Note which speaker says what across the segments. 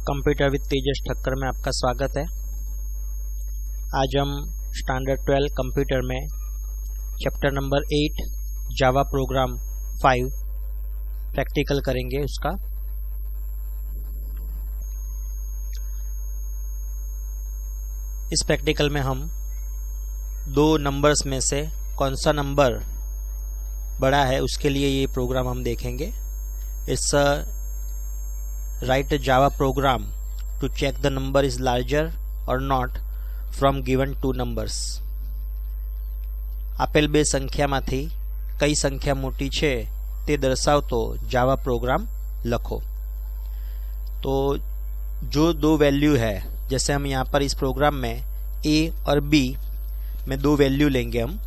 Speaker 1: Computer with तेजस ठक्कर में आपका स्वागत है। आज हम स्टैंडर्ड 12 कंप्यूटर में chapter number 8 Java program 5 practical करेंगे। उसका इस प्रैक्टिकल में हम दो नंबर्स में से कौन सा नंबर बड़ा है उसके लिए ये प्रोग्राम हम देखेंगे। It's write a Java program to check the number is larger or not from given two numbers. આપેલ બે સંખ્યામાંથી કઈ સંખ્યા મોટી છે તે દર્શાવતો જાવા प्रोग्राम લખો। तो जो दो वैल्यू है, जैसे हम यहाँ पर इस प्रोग्राम में a और b में दो वैल्यू लेंगे हम,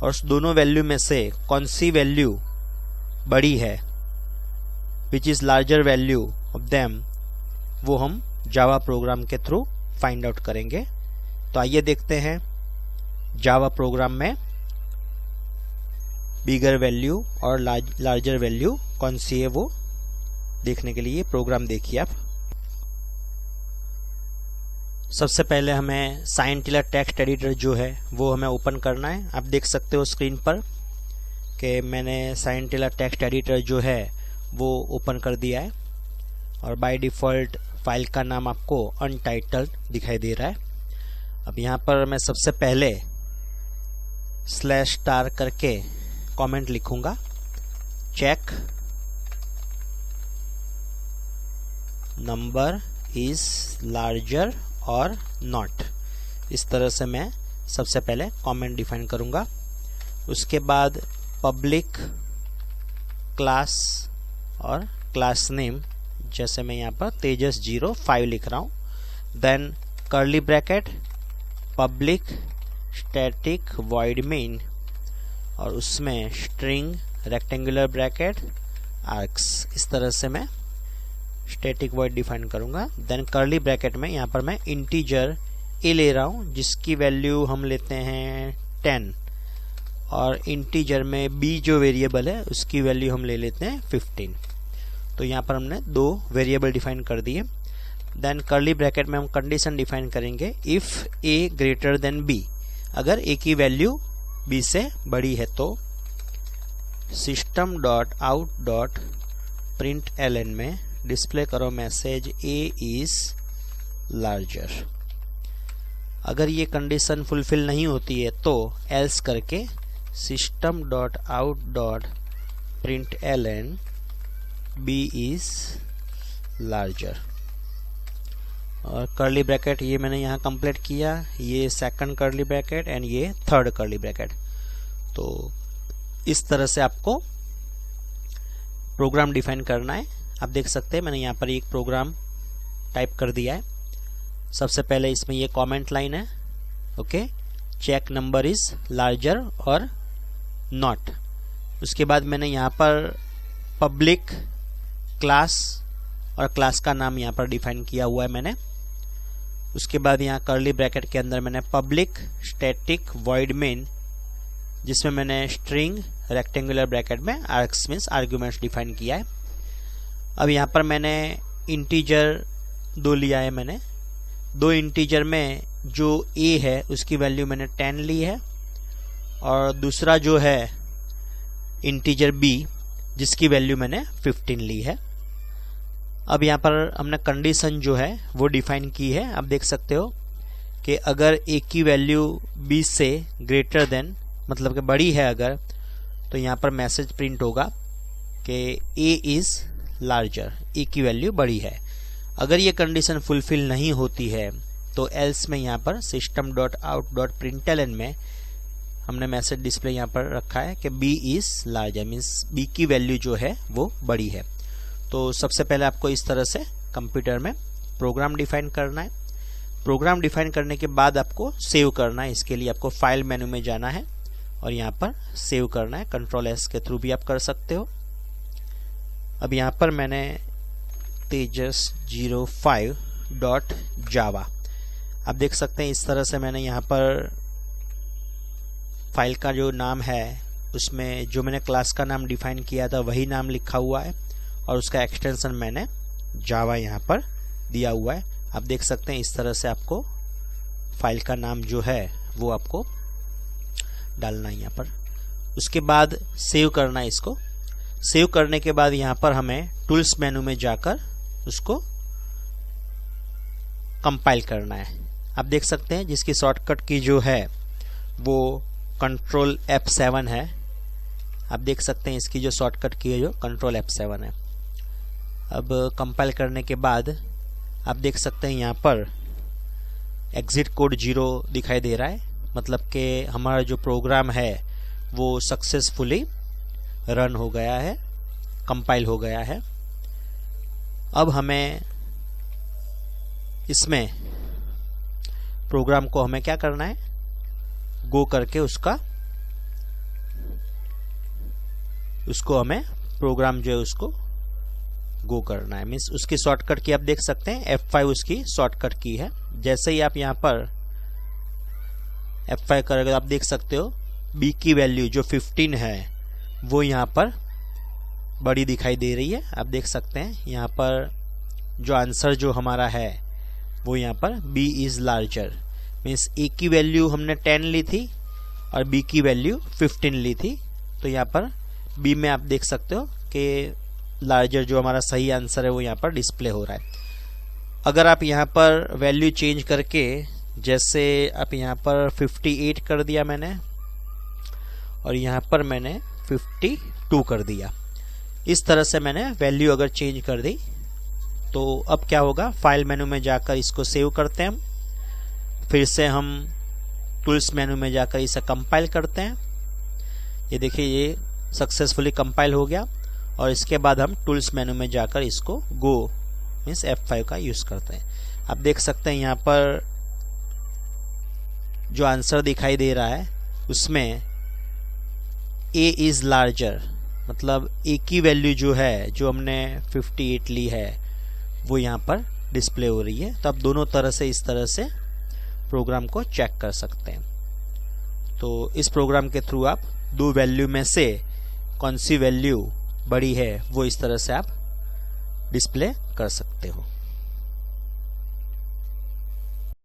Speaker 1: और उस दोनों वैल्यू में से कौन सी वैल्यू बड़ी है, which is larger value of them, वो हम जावा प्रोग्राम के थ्रू फाइंड आउट करेंगे। तो आइए देखते हैं जावा प्रोग्राम में बिगर वैल्यू और लार्जर वैल्यू कौन सी है वो देखने के लिए प्रोग्राम देखिए आप। सबसे पहले हमें साइंटिलर टेक्स्ट एडिटर जो है वो हमें ओपन करना है। आप देख सकते हो स्क्रीन पर कि मैंने साइंटिलर टेक्स्ट एडिटर जो है वो ओपन कर दिया है, और बाय डिफ़ॉल्ट फाइल का नाम आपको अनटाइटल्ड दिखाई दे रहा है। अब यहाँ पर मैं सबसे पहले /* करके कमेंट लिखूंगा, चेक नंबर इज लार्जर और नॉट। इस तरह से मैं सबसे पहले कमेंट डिफाइन करूंगा। उसके बाद पब्लिक क्लास और क्लास नेम, जैसे मैं यहाँ पर तेजस 05 लिख रहा हूँ। Then curly bracket public static void main, और उसमें स्ट्रिंग रेक्टेंगुलर ब्रैकेट आर्क्स। इस तरह से मैं स्टैटिक वॉइड डिफाइन करूँगा। देन कर्ली ब्रैकेट में यहाँ पर मैं इंटीजर ए ले रहा हूँ जिसकी वैल्यू हम लेते हैं 10, और इंटीजर में बी जो वेरिएबल है उसकी वैल्यू हम ले लेते हैं 15। तो यहाँ पर हमने दो वेरिएबल डिफाइन कर दिए। देन कर्ली ब्रैकेट में हम कंडीशन डिफाइन करेंगे, if A greater than B, अगर ए की वैल्यू बी से बड़ी है तो system.out.println में डिस्प्ले करो मैसेज ए इज लार्जर। अगर ये कंडीशन फुलफिल नहीं होती है तो एल्स करके system.out.println b इज लार्जर, और कर्ली ब्रैकेट ये मैंने यहाँ कंप्लीट किया। ये सेकंड कर्ली ब्रैकेट एंड ये थर्ड कर्ली ब्रैकेट। तो इस तरह से आपको प्रोग्राम डिफाइन करना है। आप देख सकते हैं मैंने यहाँ पर एक प्रोग्राम टाइप कर दिया है। सबसे पहले इसमें ये कमेंट लाइन है, okay, check number is larger और नॉट। उसके बाद मैंने यहाँ पर पब्लिक क्लास और क्लास का नाम यहाँ पर डिफाइन किया हुआ है मैंने। उसके बाद यहाँ कर्ली ब्रैकेट के अंदर मैंने पब्लिक स्टैटिक वॉइड मेन, जिसमें मैंने स्ट्रिंग रेक्टेंगुलर ब्रैकेट में आर्क्स मीन्स आर्ग्यूमेंट्स डिफाइन किया है। अब यहाँ पर मैंने इंटीजर दो लिया है। मैंने दो इंटीजर में जो a है उसकी वैल्यू मैंने 10 ली है, और दूसरा जो है इंटीजर b जिसकी वैल्यू मैंने 15 ली है। अब यहाँ पर हमने कंडीशन जो है वो डिफाइन की है। आप देख सकते हो कि अगर a की वैल्यू b से ग्रेटर देन, मतलब कि बड़ी है अगर, तो यहाँ पर मैसेज प्रिंट होगा कि a इज़ लार्जर, a की वैल्यू बड़ी है। अगर ये कंडीशन फुलफिल नहीं होती है तो एल्स में यहाँ पर system.out.println में हमने मैसेज डिस्प्ले यहाँ पर रखा है कि b is larger, means b की वैल्यू जो है वो बड़ी है। तो सबसे पहले आपको इस तरह से कंप्यूटर में प्रोग्राम डिफाइन करना है। प्रोग्राम डिफाइन करने के बाद आपको सेव करना है। इसके लिए आपको फाइल मेनू में जाना है और यहाँ पर सेव करना है। Ctrl+S के थ्रू भी आप कर सकते हो। अब यहाँ पर मैंने तेजस 05.java, आप देख सकते हैं इस तरह से मैंने यहाँ पर फाइल का जो नाम है उसमें जो मैंने क्लास का नाम डिफाइन किया था वही नाम लिखा हुआ है, और उसका एक्सटेंशन मैंने जावा यहाँ पर दिया हुआ है। आप देख सकते हैं इस तरह से आपको फाइल का नाम जो है वो आपको डालना है यहाँ पर। उसके बाद सेव करना है इसको। सेव करने के बाद यहाँ पर हमें टूल्स मेनू में जाकर उसको कंपाइल करना है। आप देख सकते हैं जिसकी शॉर्टकट की जो है वो कंट्रोल F7 है। आप देख सकते हैं इसकी जो शॉर्टकट की है जो कंट्रोल F7 है। अब कंपाइल करने के बाद आप देख सकते हैं यहाँ पर एग्जिट कोड 0 दिखाई दे रहा है, मतलब कि हमारा जो प्रोग्राम है वो सक्सेसफुली रन हो गया है, कंपाइल हो गया है। अब हमें इसमें प्रोग्राम को हमें क्या करना है, गो करके उसको हमें प्रोग्राम जो है उसको गो करना है। मीन्स उसकी शॉर्टकट की आप देख सकते हैं F5 उसकी शॉर्टकट की है। जैसे ही आप यहाँ पर F5 करोगे आप देख सकते हो B की वैल्यू जो 15 है वो यहाँ पर बड़ी दिखाई दे रही है। आप देख सकते हैं यहाँ पर जो आंसर जो हमारा है वो यहाँ पर B is larger. Means A की वैल्यू हमने 10 ली थी और B की वैल्यू 15 ली थी, तो यहाँ पर B में आप देख सकते हो कि लार्जर जो हमारा सही आंसर है वो यहाँ पर डिस्प्ले हो रहा है। अगर आप यहाँ पर वैल्यू चेंज करके, जैसे आप यहाँ पर 58 कर दिया मैंने और यहाँ पर मैंने 52 कर दिया, इस तरह से मैंने वैल्यू अगर चेंज कर दी तो अब क्या होगा, फाइल मेनू में जाकर इसको सेव करते हैं हम, फिर से हम टूल्स मेनू में जाकर इसे कंपाइल करते हैं। ये देखिए ये सक्सेसफुली कंपाइल हो गया और इसके बाद हम टूल्स मेनू में जाकर इसको गो मीन्स F5 का यूज करते हैं। आप देख सकते हैं यहाँ पर जो आंसर दिखाई दे रहा है उसमें A इज लार्जर, मतलब A की वैल्यू जो है जो हमने 58 ली है वो यहाँ पर डिस्प्ले हो रही है। तो आप दोनों तरह से इस तरह से प्रोग्राम को चेक कर सकते हैं। तो इस प्रोग्राम के थ्रू आप दो वैल्यू में से कौन सी वैल्यू बड़ी है वो इस तरह से आप डिस्प्ले कर सकते हो।